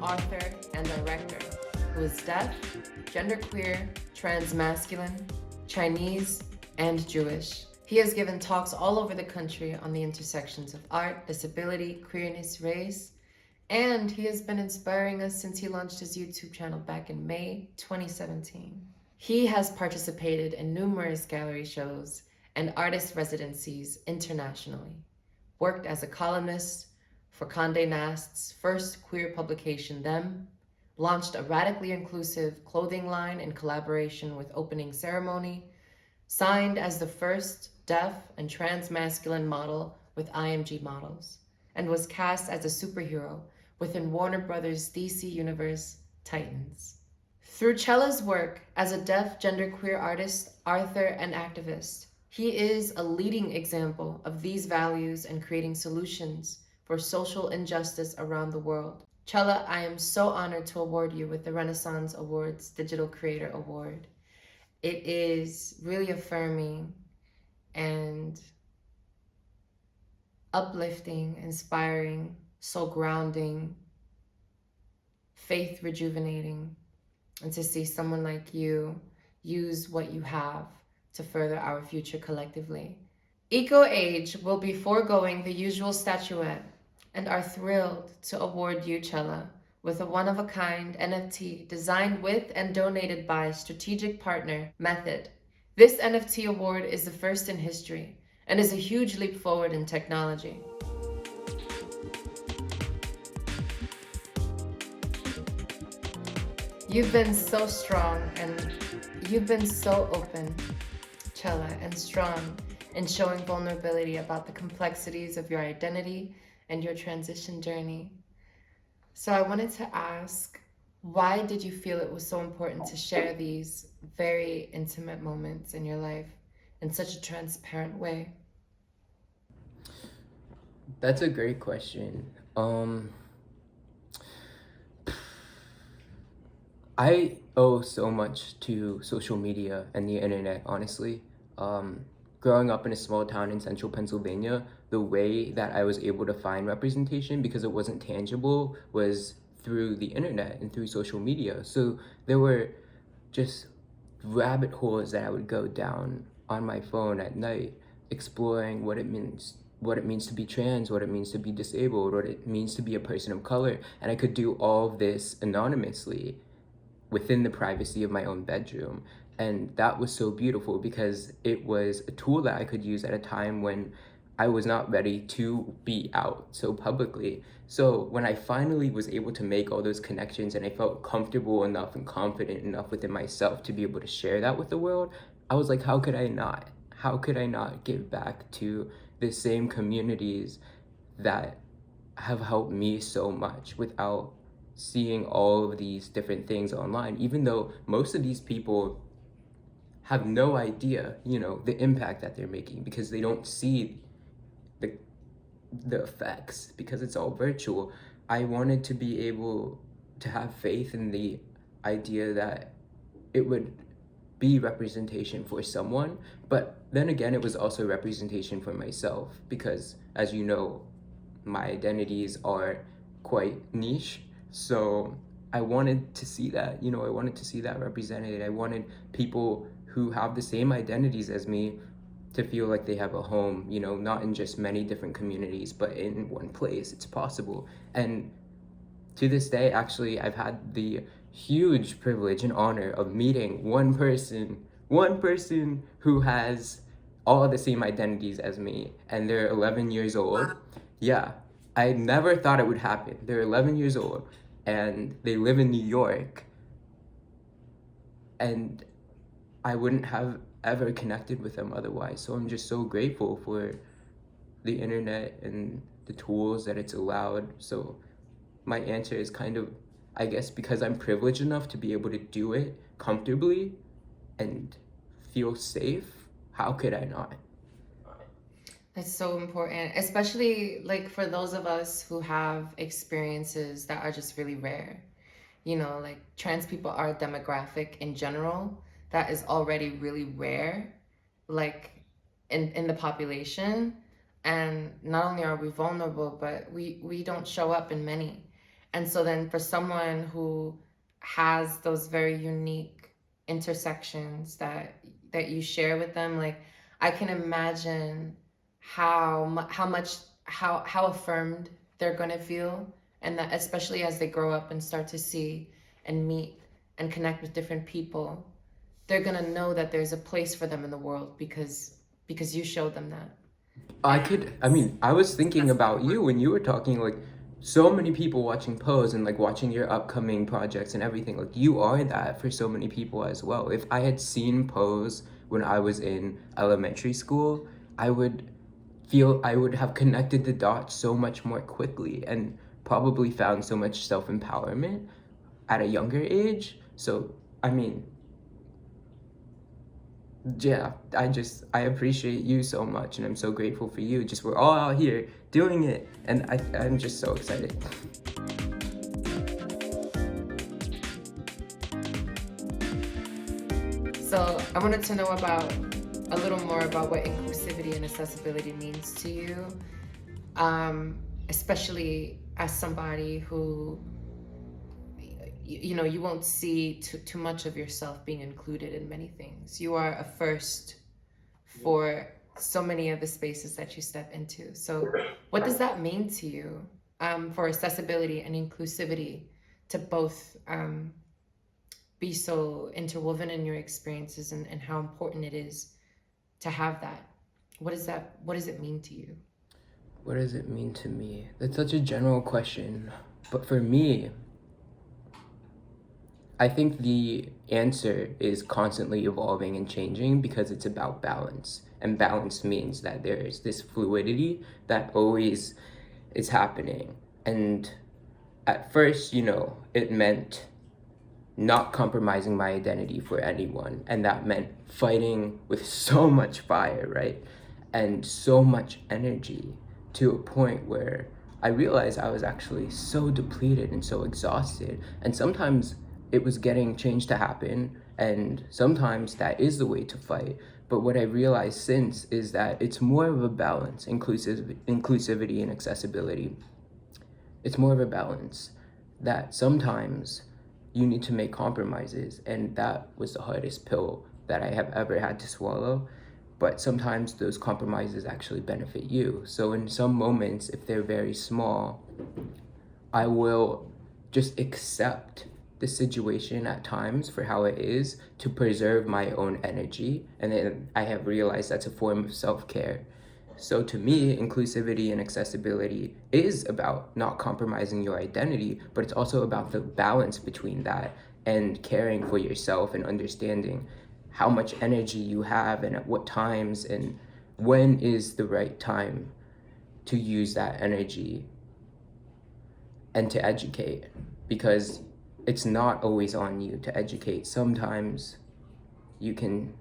author, and director who is deaf, genderqueer, transmasculine, Chinese, and Jewish. He has given talks all over the country on the intersections of art, disability, queerness, race, and he has been inspiring us since he launched his YouTube channel back in May 2017. He has participated in numerous gallery shows and artist residencies internationally, worked as a columnist for Condé Nast's first queer publication, Them, launched a radically inclusive clothing line in collaboration with Opening Ceremony, signed as the first deaf and trans-masculine model with IMG Models, and was cast as a superhero within Warner Brothers' DC Universe Titans. Through Cella's work as a deaf genderqueer artist, author, and activist, he is a leading example of these values and creating solutions for social injustice around the world. Cella, I am so honored to award you with the Renaissance Awards Digital Creator Award. It is really affirming and uplifting, inspiring, so grounding, faith rejuvenating, and to see someone like you use what you have to further our future collectively. Eco Age will be foregoing the usual statuette and are thrilled to award you, Cella, with a one-of-a-kind NFT designed with and donated by strategic partner Method. This NFT award is the first in history and is a huge leap forward in technology. You've been so strong and you've been so open, Cella, and strong in showing vulnerability about the complexities of your identity and your transition journey. So I wanted to ask, why did you feel it was so important to share these very intimate moments in your life in such a transparent way? That's a great question. I owe so much to social media and the internet, honestly. Growing up in a small town in central Pennsylvania, the way that I was able to find representation because it wasn't tangible was through the internet and through social media. So there were just rabbit holes that I would go down on my phone at night, exploring what it means to be trans, what it means to be disabled, what it means to be a person of color. And I could do all of this anonymously within the privacy of my own bedroom. And that was so beautiful because it was a tool that I could use at a time when I was not ready to be out so publicly. So when I finally was able to make all those connections and I felt comfortable enough and confident enough within myself to be able to share that with the world, I was like, how could I not? How could I not give back to the same communities that have helped me so much without seeing all of these different things online, even though most of these people have no idea, the impact that they're making because they don't see the effects because it's all virtual. I wanted to be able to have faith in the idea that it would be representation for someone, but then again, it was also representation for myself because, as you know, my identities are quite niche. So I wanted to see that, I wanted to see that represented. I wanted people who have the same identities as me to feel like they have a home, not in just many different communities, but in one place. It's possible. And to this day, actually, I've had the huge privilege and honor of meeting one person who has all the same identities as me, and they're 11 years old. Yeah, I never thought it would happen. They're 11 years old, and they live in New York, and I wouldn't have ever connected with them otherwise. So I'm just so grateful for the internet and the tools that it's allowed. So my answer is kind of, I guess, because I'm privileged enough to be able to do it comfortably and feel safe, how could I not? That's so important, especially like for those of us who have experiences that are just really rare. Like trans people are a demographic in general that is already really rare, like in the population. And not only are we vulnerable, but we don't show up in many. And so then for someone who has those very unique intersections that you share with them, like I can imagine how affirmed they're going to feel, and that especially as they grow up and start to see and meet and connect with different people, they're going to know that there's a place for them in the world because you showed them that. I was thinking about you when you were talking, like, so many people watching Pose and like watching your upcoming projects and everything. Like, you are that for so many people as well. If I had seen Pose when I was in elementary school, I would I would have connected the dots so much more quickly and probably found so much self-empowerment at a younger age. So, I mean, yeah, I appreciate you so much, and I'm so grateful for you. Just we're all out here doing it, and I'm just so excited. So I wanted to know about a little more about what inclusivity and accessibility means to you, especially as somebody who, you know, you won't see too much of yourself being included in many things. You are a first for so many of the spaces that you step into. So what does that mean to you, for accessibility and inclusivity to both be so interwoven in your experiences, and how important it is to have that? What does it mean to you? What does it mean to me? That's such a general question. But for me, I think the answer is constantly evolving and changing because it's about balance. And balance means that there is this fluidity that always is happening. And at first, you know, it meant not compromising my identity for anyone. And that meant fighting with so much fire, right? And so much energy, to a point where I realized I was actually so depleted and so exhausted. And sometimes it was getting change to happen, and sometimes that is the way to fight. But what I realized since is that it's more of a balance, inclusivity and accessibility. It's more of a balance that sometimes you need to make compromises, and that was the hardest pill that I have ever had to swallow. But sometimes those compromises actually benefit you. So in some moments, if they're very small, I will just accept the situation at times for how it is to preserve my own energy. And then I have realized that's a form of self-care. So to me, inclusivity and accessibility is about not compromising your identity, but it's also about the balance between that and caring for yourself and understanding how much energy you have and at what times and when is the right time to use that energy and to educate, because it's not always on you to educate. Sometimes you can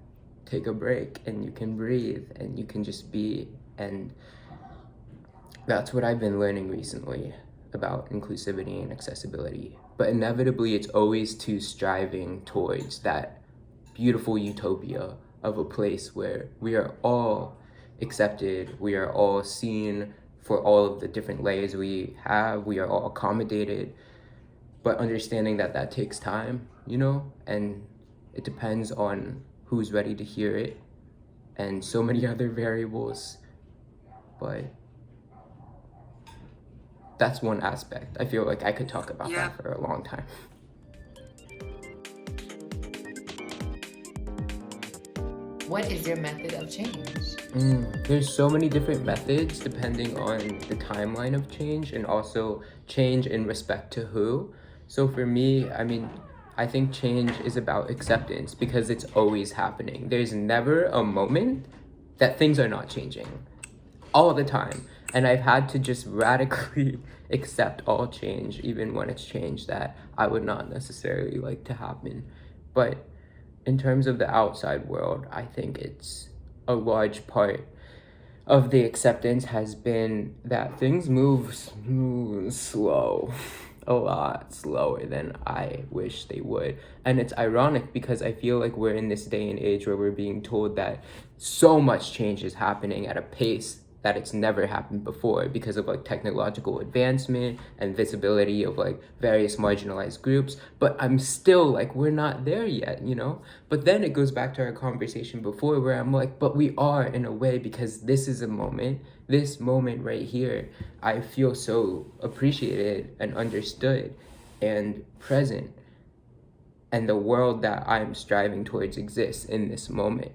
take a break and you can breathe and you can just be. And that's what I've been learning recently about inclusivity and accessibility. But inevitably, it's always to striving towards that beautiful utopia of a place where we are all accepted, we are all seen for all of the different layers we have, we are all accommodated, but understanding that that takes time, you know, and it depends on who's ready to hear it and so many other variables. But that's one aspect. I feel like I could talk about that for a long time. What is your method of change? There's so many different methods depending on the timeline of change, and also change in respect to who. So for me, I think change is about acceptance because it's always happening. There's never a moment that things are not changing. All the time. And I've had to just radically accept all change, even when it's change that I would not necessarily like to happen. But in terms of the outside world, I think it's a large part of the acceptance has been that things move slow, a lot slower than I wish they would. And it's ironic because I feel like we're in this day and age where we're being told that so much change is happening at a pace that it's never happened before because of like technological advancement and visibility of like various marginalized groups. But I'm still like, we're not there yet, you know? But then it goes back to our conversation before where I'm like, but we are in a way, because this is a moment, this moment right here, I feel so appreciated and understood and present. And the world that I'm striving towards exists in this moment.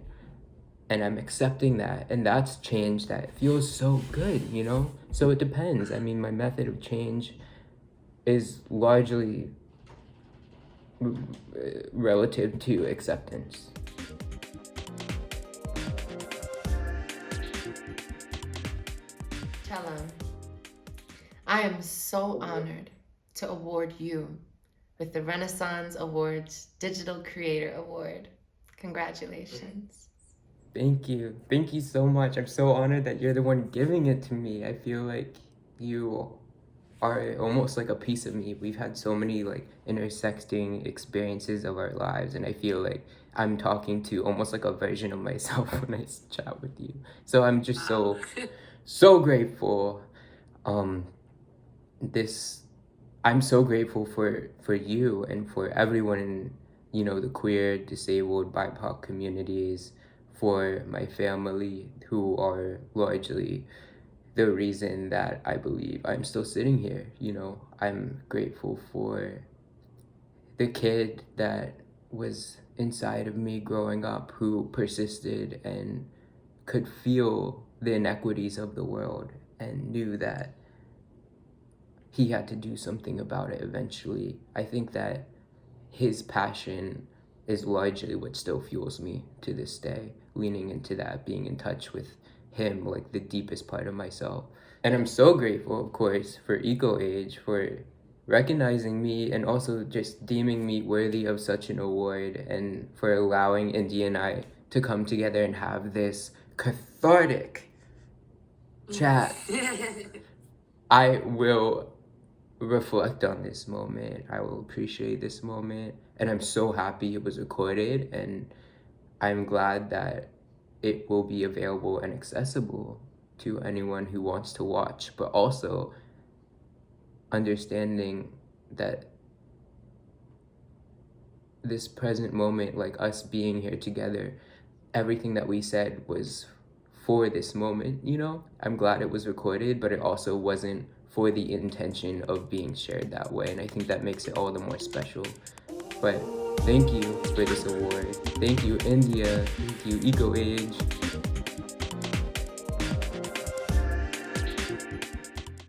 And I'm accepting that, and that's change that feels so good, you know? So it depends. I mean, my method of change is largely relative to acceptance. Chella, I am so honored to award you with the Renaissance Awards Digital Creator Award. Congratulations. Thank you. Thank you so much. I'm so honored that you're the one giving it to me. I feel like you are almost like a piece of me. We've had so many like intersecting experiences of our lives, and I feel like I'm talking to almost like a version of myself when I chat with you. So I'm just so grateful. Um, this I'm so grateful for you and for everyone in, you know, the queer, disabled, BIPOC communities, for my family who are largely the reason that I believe I'm still sitting here. You know, I'm grateful for the kid that was inside of me growing up who persisted and could feel the inequities of the world and knew that he had to do something about it eventually. I think that his passion is largely what still fuels me to this day, leaning into that, being in touch with him, like the deepest part of myself. And I'm so grateful, of course, for Eco Age for recognizing me and also just deeming me worthy of such an award, and for allowing India and I to come together and have this cathartic chat. I will reflect on this moment. I will appreciate this moment. And I'm so happy it was recorded, and I'm glad that it will be available and accessible to anyone who wants to watch, but also understanding that this present moment, like us being here together, everything that we said was for this moment, you know? I'm glad it was recorded, but it also wasn't for the intention of being shared that way, and I think that makes it all the more special. But thank you for this award. Thank you, India. Thank you, Eco Age.